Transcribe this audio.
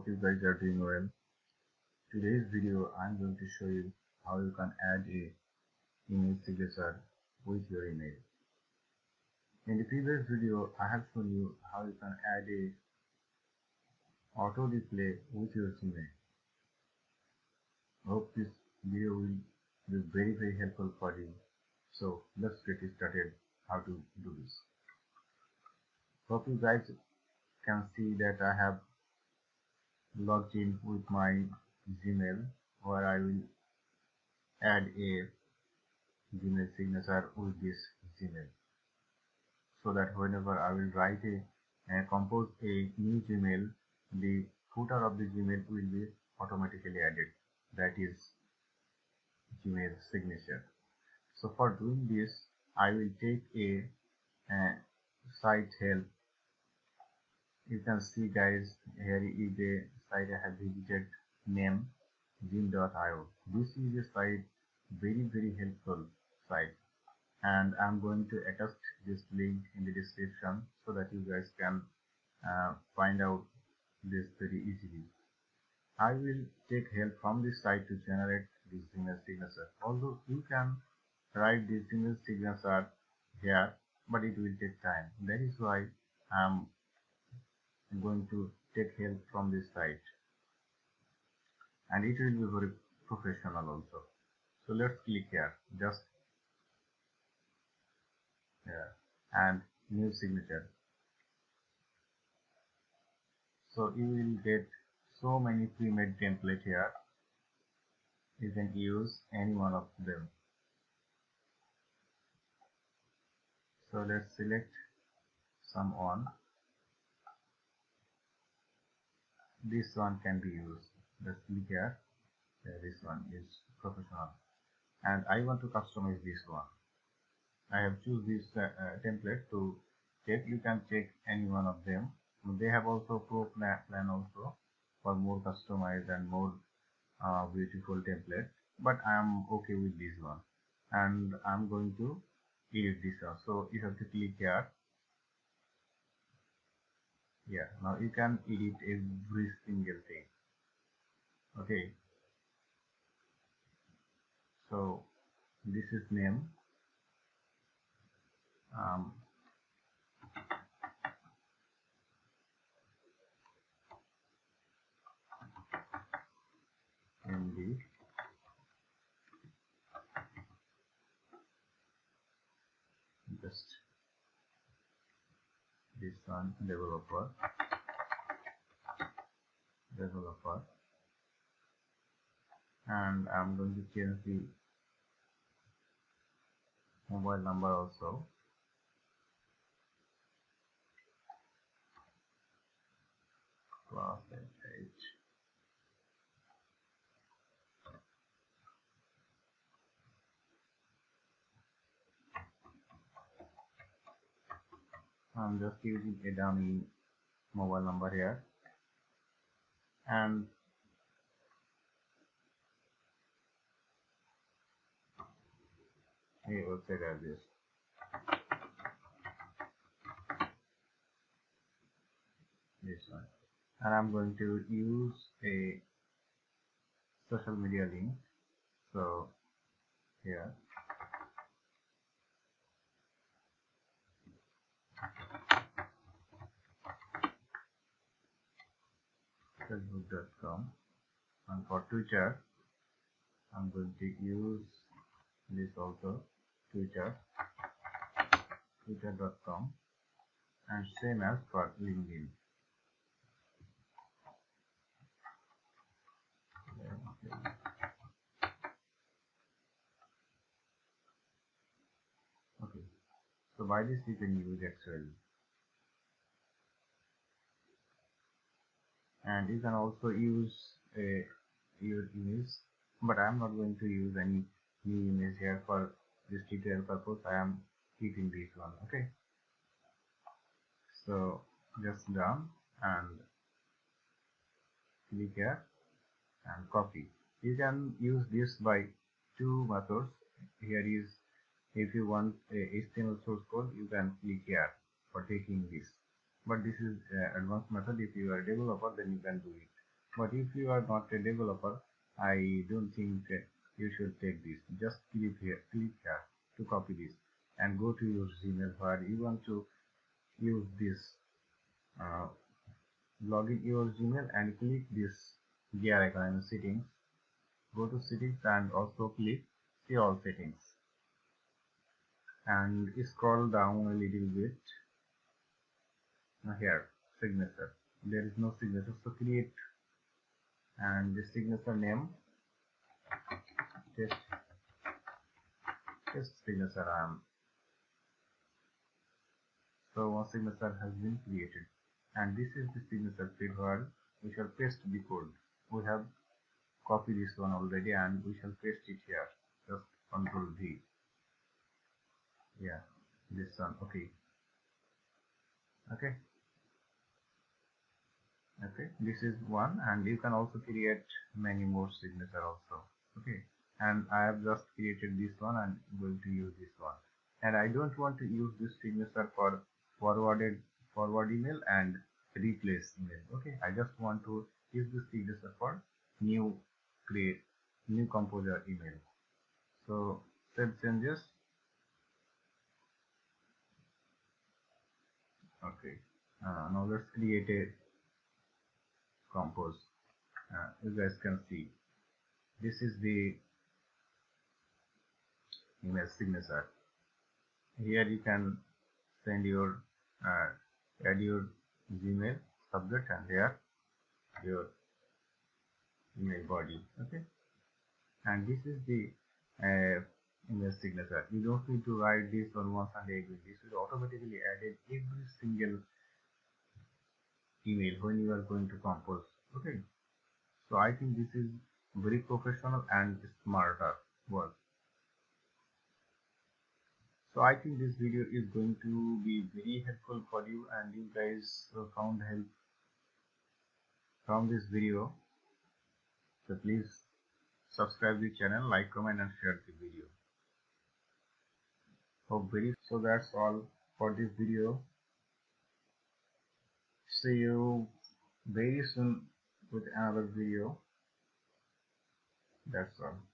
Hope you guys are doing well. Today's video I'm going to show you how you can add a email signature with your email. In the previous video I have shown you how you can add a auto replay with your Gmail. Hope this video will be very helpful for you. So let's get started how to do this. Hope you guys can see that I have logged in with my Gmail, where I will add a Gmail signature with this Gmail, so that whenever I will compose a new Gmail, the footer of the Gmail will be automatically added. That is Gmail signature. So for doing this, I will take a site help. You can see guys, here is a site I have visited, name gym.io. This is a site, very helpful site, and I'm going to attach this link in the description so that you guys can find out this very easily. I will take help from this site to generate this email signature. Although you can write this email signature here, but it will take time. That is why I'm going to take help from this site, and it will be very professional also. So let's click here, just here, and new signature. So you will get so many pre-made template here. You can use any one of them. So let's select some one. This one can be used. Let's click here. This one is professional, and I want to customize this one. I have choose this template to check. You can check any one of them. They have also pro plan also for more customized and more beautiful template, but I am okay with this one, and I'm going to edit this one. So you have to click here. Yeah, now you can edit every single thing. Okay, so this is name, MD, just this one, developer, and I'm going to change the mobile number also. Class and age. I'm just using a dummy mobile number here, and a website address. This one, and I'm going to use a social media link. So here, facebook.com, and for Twitter I'm going to use this also, twitter.com, and same as for LinkedIn. Okay, so by this you can use Excel, and you can also use your image, but I am not going to use any new image here for this tutorial purpose. I am keeping this one. Okay, so just done, and click here and copy. You can use this by two methods. Here is, if you want a HTML source code, you can click here for taking this, but this is advanced method. If you are a developer, then you can do it. But if you are not a developer, I don't think you should take this. Just click here to copy this and go to your Gmail where you want to use this. Uh, Log in your Gmail and click this gear icon in settings. Go to settings and also click see all settings and scroll down a little bit. Now here signature. There is no signature, so create and the signature name test signature so one signature has been created and this is the signature field where we shall paste the code. We have copied this one already and we shall paste it here. Just Control V. Yeah, this one. Okay. Okay. Okay, this is one and you can also create many more signature also. Okay, and I have just created this one and going to use this one, and I don't want to use this signature for forward email and replace email. Okay, I just want to use this signature for new create new composer email. So save changes. Okay, now let's create a compose. You guys can see this is the email signature. Here you can send your uh, add your Gmail subject and here your email body. Okay, and this is the email signature. You don't need to write this on once and again. This will automatically add in every single email when you are going to compose. Okay, so I think this is very professional and smarter work. So I think this video is going to be very helpful for you and you guys found help from this video. So please subscribe the channel, like, comment and share the video. Hope very so that's all for this video. See you very soon with another video. That's all.